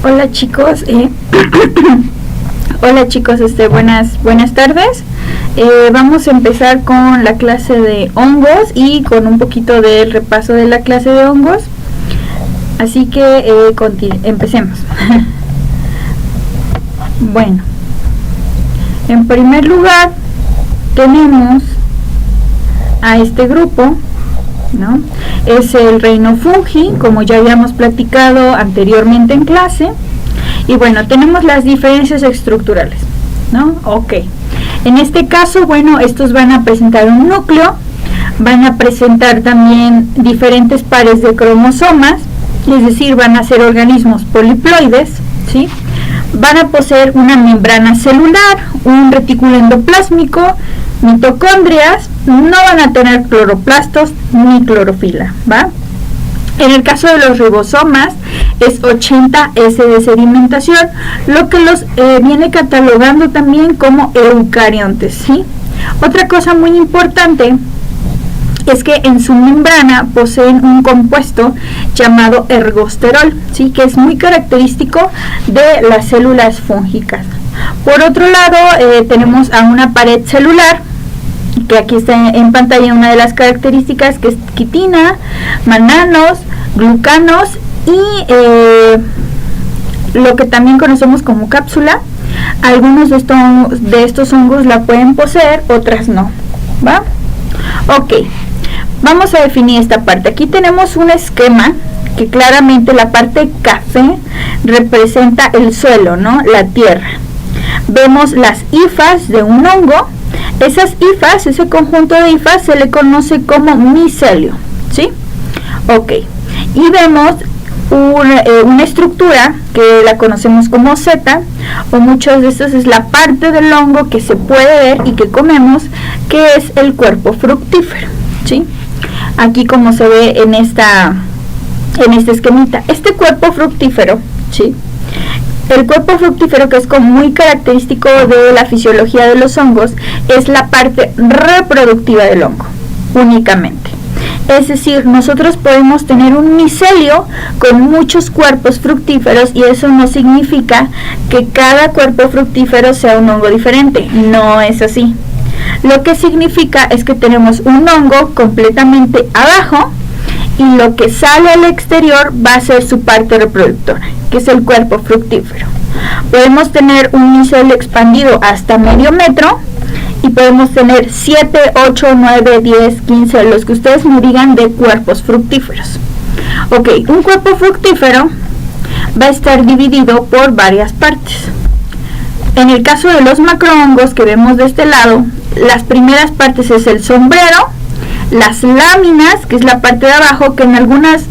Hola chicos, hola chicos, buenas tardes. Vamos a empezar con la clase de hongos y con un poquito del repaso de la clase de hongos. Así que empecemos. Bueno, en primer lugar tenemos a este grupo, ¿no? Es el reino fungi, como ya habíamos platicado anteriormente en clase. Y bueno, tenemos las diferencias estructurales, ¿no? Ok. En este caso, bueno, estos van a presentar un núcleo, van a presentar también diferentes pares de cromosomas, es decir, van a ser organismos poliploides, ¿sí? Van a poseer una membrana celular, un retículo endoplásmico, mitocondrias, no van a tener cloroplastos ni clorofila, ¿va? En el caso de los ribosomas es 80 S de sedimentación, lo que los viene catalogando también como eucariontes, ¿sí? Otra cosa muy importante es que en su membrana poseen un compuesto llamado ergosterol, ¿sí? Que es muy característico de las células fúngicas. Por otro lado, tenemos a una pared celular, que aquí está en pantalla una de las características, que es quitina, mananos, glucanos y lo que también conocemos como cápsula. Algunos de estos hongos la pueden poseer, otras no, ¿va? Ok, vamos a definir esta parte. Aquí tenemos un esquema que claramente la parte café representa el suelo, ¿no? La tierra. Vemos las hifas de un hongo. Esas hifas, ese conjunto de hifas se le conoce como micelio, ¿sí? Ok, y vemos una estructura que la conocemos como seta, o muchos de estos es la parte del hongo que se puede ver y que comemos, que es el cuerpo fructífero, ¿sí? Aquí como se ve en este esquemita, este cuerpo fructífero, ¿sí? El cuerpo fructífero, que es como muy característico de la fisiología de los hongos, es la parte reproductiva del hongo, únicamente. Es decir, nosotros podemos tener un micelio con muchos cuerpos fructíferos y eso no significa que cada cuerpo fructífero sea un hongo diferente, no es así. Lo que significa es que tenemos un hongo completamente abajo y lo que sale al exterior va a ser su parte reproductora, que es el cuerpo fructífero. Podemos tener un micelio expandido hasta medio metro y podemos tener 7, 8, 9, 10, 15, los que ustedes me digan de cuerpos fructíferos. Ok, un cuerpo fructífero va a estar dividido por varias partes. En el caso de los macrohongos que vemos de este lado, las primeras partes es el sombrero, las láminas, que es la parte de abajo, que en algunas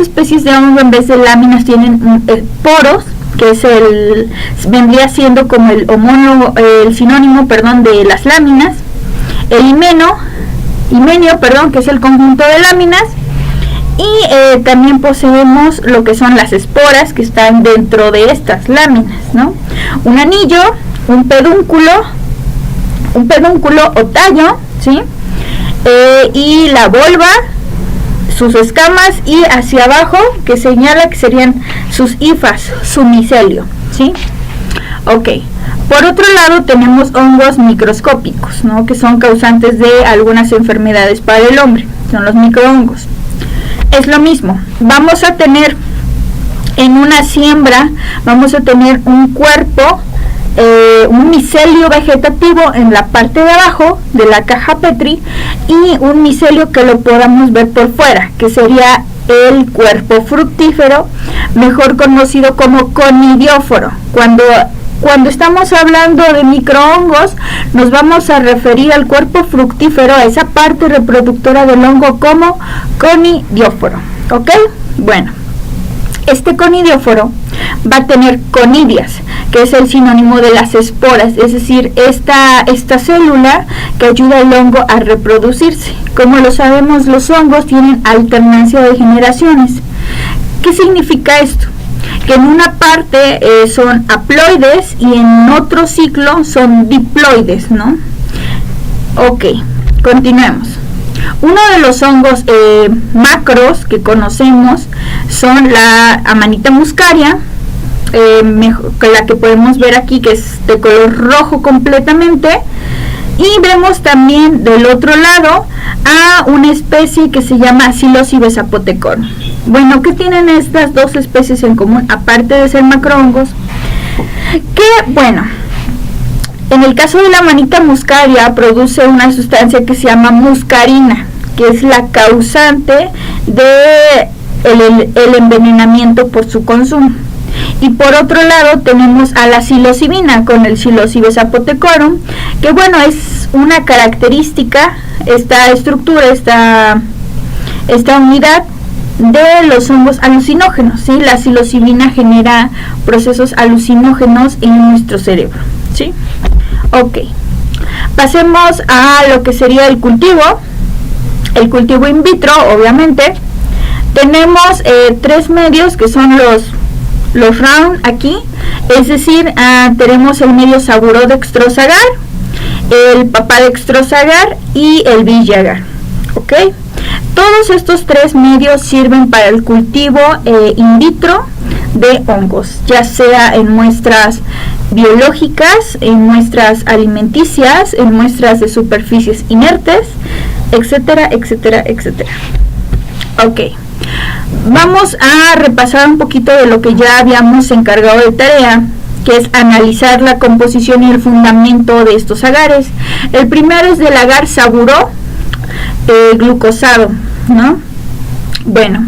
especies de hongo en vez de láminas tienen poros, que es vendría siendo como el sinónimo, de las láminas. El himenio, que es el conjunto de láminas, y también poseemos lo que son las esporas que están dentro de estas láminas, ¿no? Un anillo, un pedúnculo o tallo, ¿sí? Y la volva, sus escamas, y hacia abajo que señala que serían sus hifas, su micelio, ¿sí? Ok, por otro lado tenemos hongos microscópicos, ¿no? Que son causantes de algunas enfermedades para el hombre, son los microhongos. Es lo mismo, vamos a tener en una siembra, vamos a tener un cuerpo, un micelio vegetativo en la parte de abajo de la caja Petri y un micelio que lo podamos ver por fuera, que sería el cuerpo fructífero, mejor conocido como conidióforo. Cuando estamos hablando de microhongos, nos vamos a referir al cuerpo fructífero, a esa parte reproductora del hongo, como conidióforo, ¿ok? Bueno, este conidióforo va a tener conidias, que es el sinónimo de las esporas, es decir, esta célula que ayuda al hongo a reproducirse. Como lo sabemos, los hongos tienen alternancia de generaciones. ¿Qué significa esto? Que en una parte son haploides y en otro ciclo son diploides, ¿no? Ok, continuemos. Uno de los hongos macros que conocemos son la Amanita muscaria, la que podemos ver aquí, que es de color rojo completamente. Y vemos también del otro lado a una especie que se llama Psilocybes zapotecorum. Bueno, ¿qué tienen estas dos especies en común? Aparte de ser macrohongos, que bueno, en el caso de la manita muscaria produce una sustancia que se llama muscarina, que es la causante de el envenenamiento por su consumo. Y por otro lado tenemos a la psilocibina con el Psilocybes zapotecorum, que bueno, es una característica, esta estructura, esta unidad de los hongos alucinógenos, ¿sí? La psilocibina genera procesos alucinógenos en nuestro cerebro, ¿sí? Ok, pasemos a lo que sería el cultivo in vitro. Obviamente tenemos tres medios que son los round aquí, es decir, tenemos el medio Saburó-dextrosagar, el Papá-dextrosagar y el Bill-Yagar. ¿Ok? Todos estos tres medios sirven para el cultivo in vitro de hongos, ya sea en muestras biológicas, en muestras alimenticias, en muestras de superficies inertes, etcétera, etcétera, etcétera. Ok. Vamos a repasar un poquito de lo que ya habíamos encargado de tarea, que es analizar la composición y el fundamento de estos agares. El primero es del agar Saburó glucosado, ¿no? Bueno,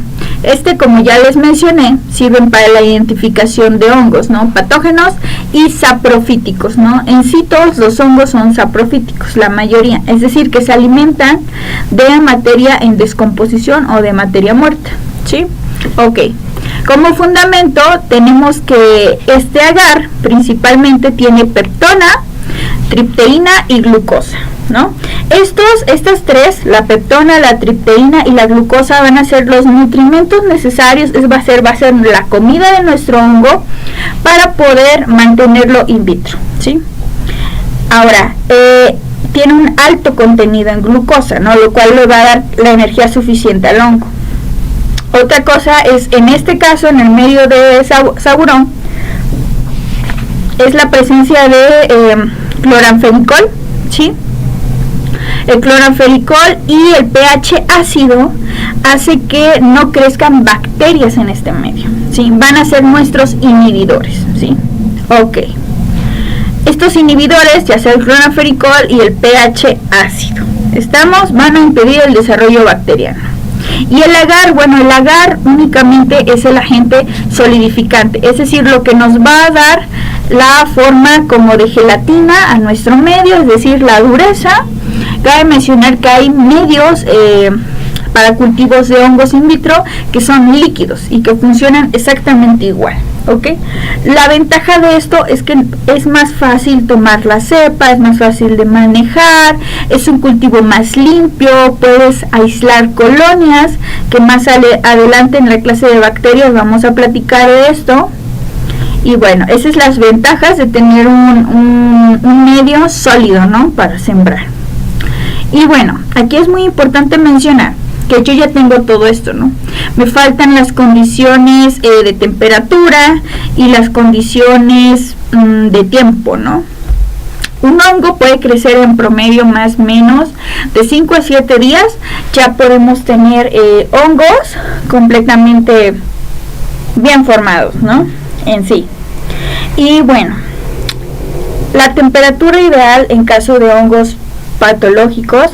como ya les mencioné, sirven para la identificación de hongos, ¿no? Patógenos y saprofíticos, ¿no? En sí todos los hongos son saprofíticos, la mayoría, es decir, que se alimentan de materia en descomposición o de materia muerta, ¿sí? Ok, como fundamento tenemos que este agar principalmente tiene peptona, tripteína y glucosa, ¿no? Estas tres, la peptona, la tripteína y la glucosa, van a ser los nutrimentos necesarios, va a ser la comida de nuestro hongo para poder mantenerlo in vitro, ¿sí? Ahora, tiene un alto contenido en glucosa, ¿no? Lo cual le va a dar la energía suficiente al hongo. Otra cosa es, en este caso, en el medio de Saburón, es la presencia de cloranfenicol, ¿sí? El cloranfenicol y el pH ácido hace que no crezcan bacterias en este medio, ¿sí? Van a ser nuestros inhibidores, ¿sí? Ok. Estos inhibidores, ya sea el cloranfenicol y el pH ácido, van a impedir el desarrollo bacteriano. Y el agar, bueno, el agar únicamente es el agente solidificante, es decir, lo que nos va a dar la forma como de gelatina a nuestro medio, es decir, la dureza. Cabe mencionar que hay medios para cultivos de hongos in vitro que son líquidos y que funcionan exactamente igual, ¿ok? La ventaja de esto es que es más fácil tomar la cepa, es más fácil de manejar, es un cultivo más limpio, puedes aislar colonias, que más adelante en la clase de bacterias vamos a platicar de esto. Y bueno, esas son las ventajas de tener un medio sólido, ¿no? Para sembrar. Y bueno, aquí es muy importante mencionar que yo ya tengo todo esto, ¿no? Me faltan las condiciones de temperatura y las condiciones de tiempo, ¿no? Un hongo puede crecer en promedio más o menos de 5 a 7 días. Ya podemos tener hongos completamente bien formados, ¿no? En sí. Y bueno, la temperatura ideal en caso de hongos patológicos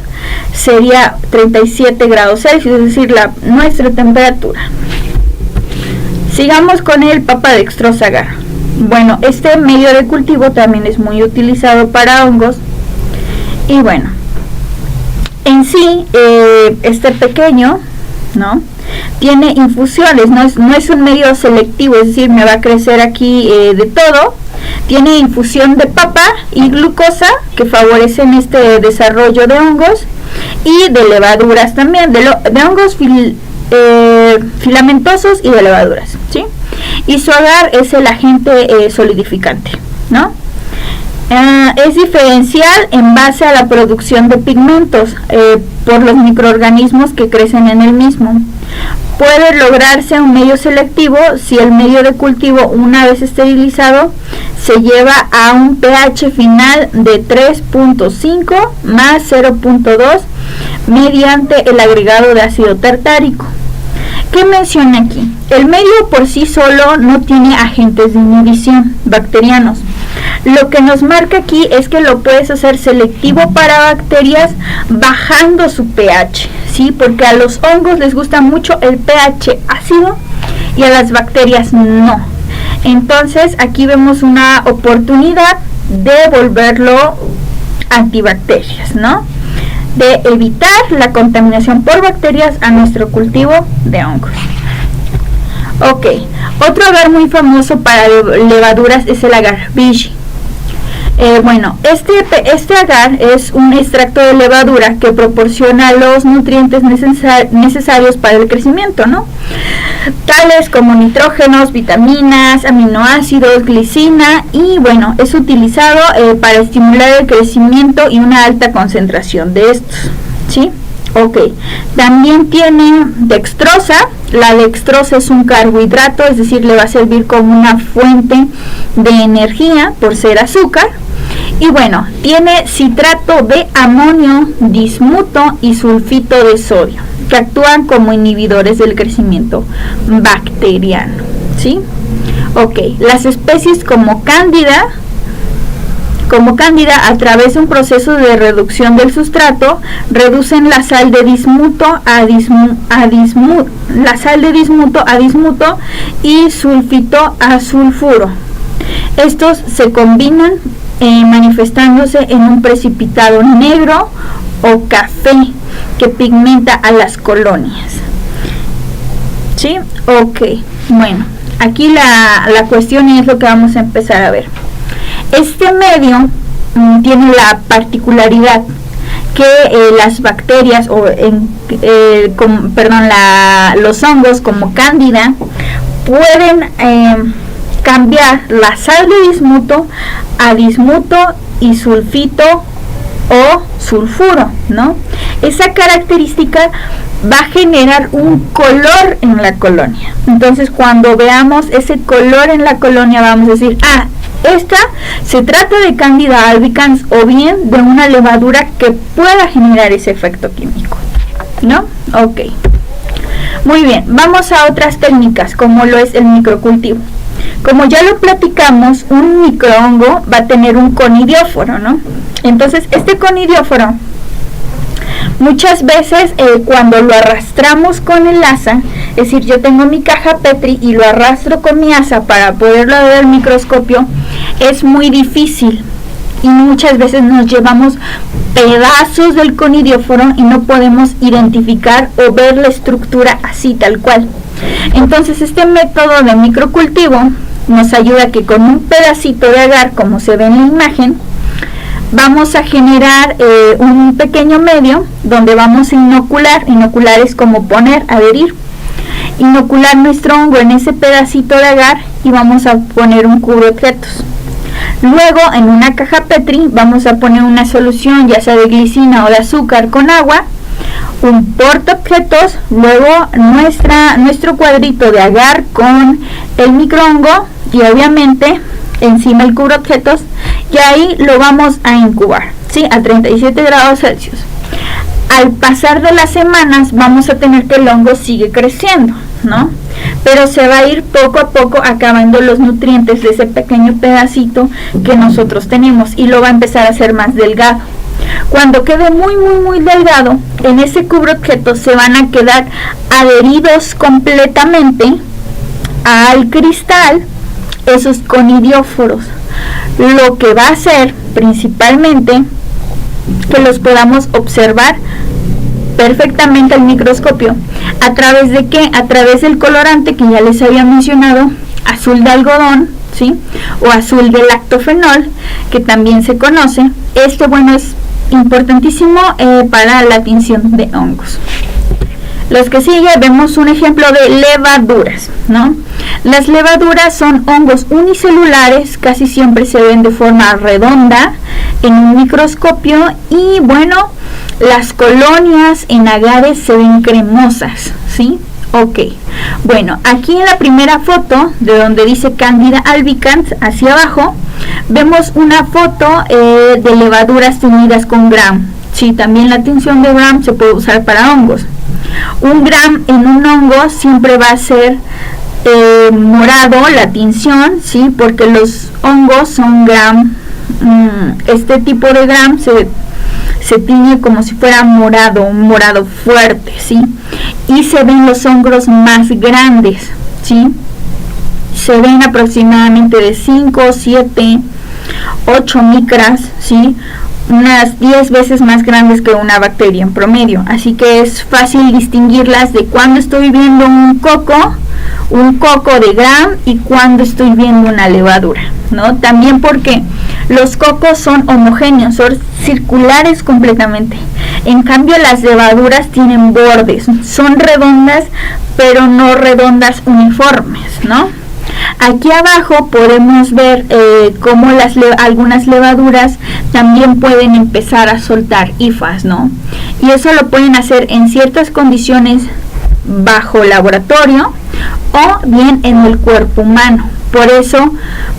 sería 37 grados Celsius, es decir, nuestra temperatura. Sigamos con el Papá-dextrosagar. Bueno, este medio de cultivo también es muy utilizado para hongos. Y bueno, en sí, este pequeño, ¿no? Tiene infusiones, no es un medio selectivo, es decir, me va a crecer aquí de todo. Tiene infusión de papa y glucosa que favorecen este desarrollo de hongos y de levaduras también, de hongos filamentosos y de levaduras, ¿sí? Y su agar es el agente solidificante, ¿no? Es diferencial en base a la producción de pigmentos por los microorganismos que crecen en el mismo. Puede lograrse un medio selectivo si el medio de cultivo, una vez esterilizado, se lleva a un pH final de 3.5 más 0.2 mediante el agregado de ácido tartárico. ¿Qué menciona aquí? El medio por sí solo no tiene agentes de inhibición bacterianos. Lo que nos marca aquí es que lo puedes hacer selectivo para bacterias bajando su pH, ¿sí? Porque a los hongos les gusta mucho el pH ácido y a las bacterias no. Entonces aquí vemos una oportunidad de volverlo antibacterias, ¿no? De evitar la contaminación por bacterias a nuestro cultivo de hongos. Ok, otro agar muy famoso para levaduras es el agar Vichy. Bueno, este agar es un extracto de levadura que proporciona los nutrientes necesarios para el crecimiento, ¿no? Tales como nitrógenos, vitaminas, aminoácidos, glicina, y bueno, es utilizado para estimular el crecimiento y una alta concentración de estos, ¿sí? Ok, también tiene dextrosa. La dextrosa es un carbohidrato, es decir, le va a servir como una fuente de energía por ser azúcar. Y bueno, tiene citrato de amonio, dismuto y sulfito de sodio, que actúan como inhibidores del crecimiento bacteriano, ¿sí? Ok, las especies como Cándida, a través de un proceso de reducción del sustrato, reducen la sal de dismuto a dismuto y sulfito a sulfuro. Estos se combinan manifestándose en un precipitado negro o café que pigmenta a las colonias, ¿sí? Ok, bueno, aquí la cuestión es lo que vamos a empezar a ver. Este medio tiene la particularidad que las bacterias los hongos como Cándida pueden cambiar la sal de dismuto a dismuto y sulfito o sulfuro, ¿no? Esa característica va a generar un color en la colonia. Entonces, cuando veamos ese color en la colonia, vamos a decir, esta se trata de Candida albicans o bien de una levadura que pueda generar ese efecto químico, ¿no? Ok. Muy bien, vamos a otras técnicas como lo es el microcultivo. Como ya lo platicamos, un microhongo va a tener un conidióforo, ¿no? Entonces, este conidióforo, muchas veces cuando lo arrastramos con el asa, es decir, yo tengo mi caja Petri y lo arrastro con mi asa para poderlo ver al microscopio, es muy difícil y muchas veces nos llevamos pedazos del conidióforo y no podemos identificar o ver la estructura así tal cual. Entonces este método de microcultivo nos ayuda a que con un pedacito de agar, como se ve en la imagen, vamos a generar un pequeño medio donde vamos a inocular es como poner, adherir, inocular nuestro hongo en ese pedacito de agar y vamos a poner un cubreobjetos. Luego en una caja Petri vamos a poner una solución ya sea de glicina o de azúcar con agua, un portaobjetos, luego nuestro cuadrito de agar con el microhongo y obviamente encima el cubreobjetos, y ahí lo vamos a incubar, ¿sí? A 37 grados Celsius. Al pasar de las semanas vamos a tener que el hongo sigue creciendo, ¿no? Pero se va a ir poco a poco acabando los nutrientes de ese pequeño pedacito que nosotros tenemos y lo va a empezar a hacer más delgado. Cuando quede muy delgado, en ese cubreobjetos se van a quedar adheridos completamente al cristal esos conidióforos, lo que va a hacer principalmente que los podamos observar perfectamente al microscopio. ¿A través de qué? A través del colorante que ya les había mencionado, azul de algodón, ¿sí? O azul de lactofenol, que también se conoce. Bueno, es importantísimo para la tinción de hongos. Los que sigue vemos un ejemplo de levaduras, ¿no? Las levaduras son hongos unicelulares, casi siempre se ven de forma redonda en un microscopio y bueno, las colonias en agaves se ven cremosas, ¿sí? Ok, bueno, aquí en la primera foto, de donde dice Candida albicans, hacia abajo, vemos una foto de levaduras teñidas con Gram. Sí, también la tinción de Gram se puede usar para hongos. Un Gram en un hongo siempre va a ser morado, la tinción, ¿sí? Porque los hongos son Gram. Este tipo de Gram se tiñe como si fuera morado, un morado fuerte, ¿sí? Y se ven los hongos más grandes, ¿sí? Se ven aproximadamente de 5, 7, 8 micras, ¿sí? Unas 10 veces más grandes que una bacteria en promedio, así que es fácil distinguirlas de cuando estoy viendo un coco de Gram y cuando estoy viendo una levadura, ¿no? También porque los cocos son homogéneos, son circulares completamente. En cambio las levaduras tienen bordes, son redondas, pero no redondas uniformes, ¿no? Aquí abajo podemos ver cómo algunas levaduras también pueden empezar a soltar hifas, ¿no? Y eso lo pueden hacer en ciertas condiciones bajo laboratorio o bien en el cuerpo humano. Por eso,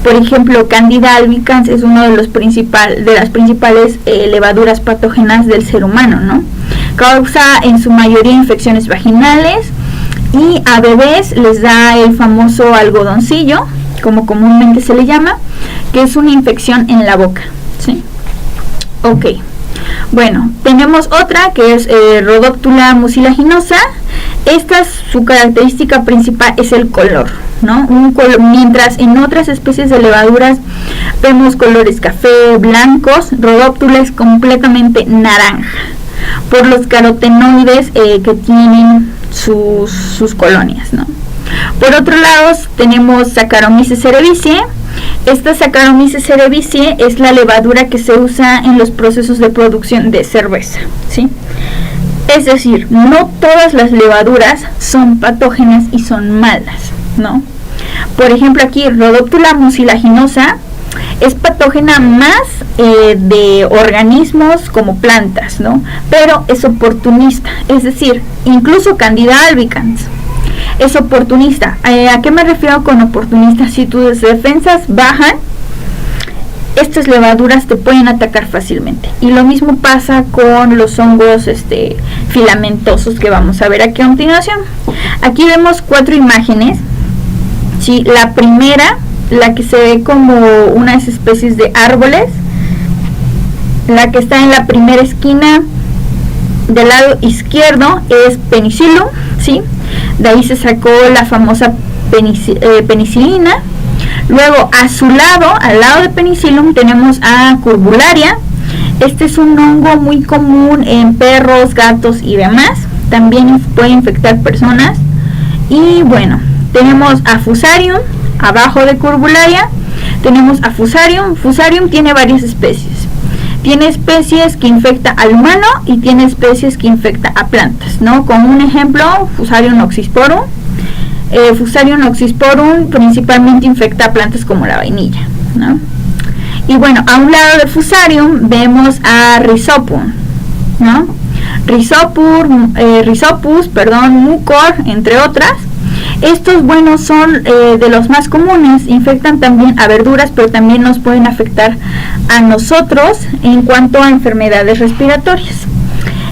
por ejemplo, Candida albicans es uno de las principales levaduras patógenas del ser humano, ¿no? Causa en su mayoría infecciones vaginales y a bebés les da el famoso algodoncillo, como comúnmente se le llama, que es una infección en la boca, ¿sí? Ok, bueno, tenemos otra que es Rhodoptula mucilaginosa. Su característica principal es el color, ¿no? Mientras en otras especies de levaduras vemos colores café, blancos, Rhodoptula es completamente naranja, por los carotenoides que tienen sus colonias, ¿no? Por otro lado tenemos Saccharomyces cerevisiae. Esta Saccharomyces cerevisiae es la levadura que se usa en los procesos de producción de cerveza, ¿sí? Es decir, no todas las levaduras son patógenas y son malas, ¿no? Por ejemplo, aquí Rhodoptula mucilaginosa es patógena más de organismos como plantas, ¿no? Pero es oportunista, es decir, incluso Candida albicans es oportunista. ¿A qué me refiero con oportunista? Si tus defensas bajan, estas levaduras te pueden atacar fácilmente. Y lo mismo pasa con los hongos filamentosos que vamos a ver aquí a continuación. Aquí vemos 4 imágenes. ¿Sí? La primera, la que se ve como unas especies de árboles, la que está en la primera esquina del lado izquierdo es Penicillium, ¿sí? De ahí se sacó la famosa penicilina. Luego a su lado, al lado de Penicillium, tenemos a Curbularia. Este es un hongo muy común en perros, gatos y demás. También puede infectar personas. Y bueno, tenemos a Fusarium, abajo de Curbularia. Tenemos a Fusarium. Fusarium tiene varias especies. Tiene especies que infecta al humano y tiene especies que infecta a plantas, ¿no? Como un ejemplo, Fusarium oxysporum. Fusarium oxysporum principalmente infecta a plantas como la vainilla, ¿no? Y bueno, a un lado de Fusarium vemos a Rhizopus, ¿no? Rhizopus, mucor, entre otras. Estos, bueno, son de los más comunes, infectan también a verduras, pero también nos pueden afectar a nosotros en cuanto a enfermedades respiratorias.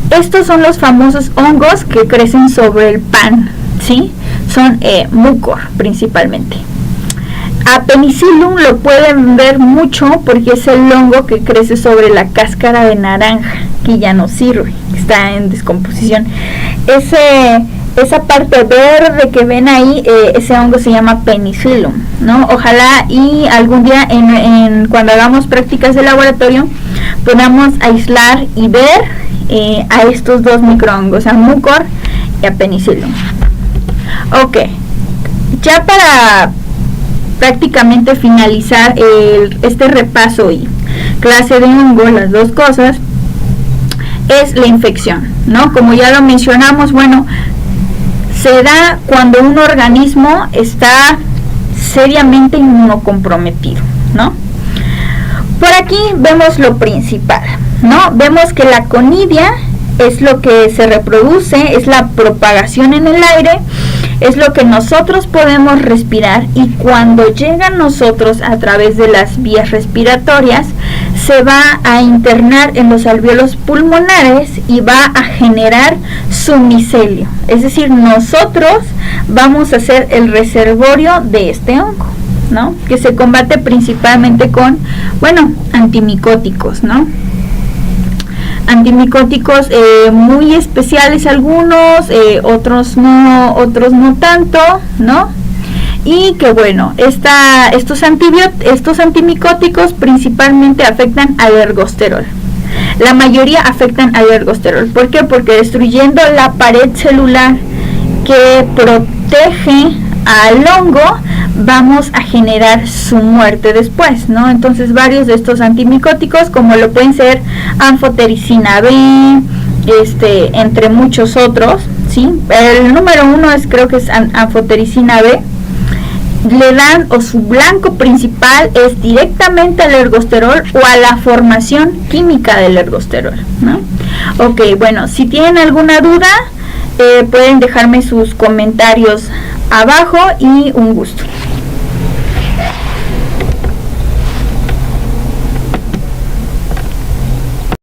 Estos son los famosos hongos que crecen sobre el pan, ¿sí? Son mucor principalmente. A Penicillium lo pueden ver mucho porque es el hongo que crece sobre la cáscara de naranja, que ya no sirve, está en descomposición. Esa parte verde que ven ahí, ese hongo se llama Penicillium, ¿no? Ojalá y algún día cuando hagamos prácticas de laboratorio podamos aislar y ver a estos dos microhongos, a mucor y a Penicillium. Ok, ya para prácticamente finalizar este repaso y clase de hongo, las dos cosas, es la infección, ¿no? Como ya lo mencionamos, bueno, se da cuando un organismo está seriamente inmunocomprometido, ¿no? Por aquí vemos lo principal, ¿no? Vemos que la conidia es lo que se reproduce, es la propagación en el aire, es lo que nosotros podemos respirar, y cuando llega a nosotros a través de las vías respiratorias se va a internar en los alvéolos pulmonares y va a generar su micelio, es decir, nosotros vamos a ser el reservorio de este hongo, ¿no? Que se combate principalmente con, bueno, antimicóticos, ¿no? Antimicóticos muy especiales algunos, otros no tanto, ¿no? Y que bueno, estos antimicóticos principalmente afectan al ergosterol. La mayoría afectan al ergosterol. ¿Por qué? Porque destruyendo la pared celular que protege al hongo, vamos a generar su muerte después, ¿no? Entonces varios de estos antimicóticos, como lo pueden ser anfotericina B, entre muchos otros, ¿sí? El número 1 creo que es anfotericina B, le dan, o su blanco principal es directamente al ergosterol o a la formación química del ergosterol, ¿no? Ok, bueno, si tienen alguna duda, pueden dejarme sus comentarios abajo, y un gusto.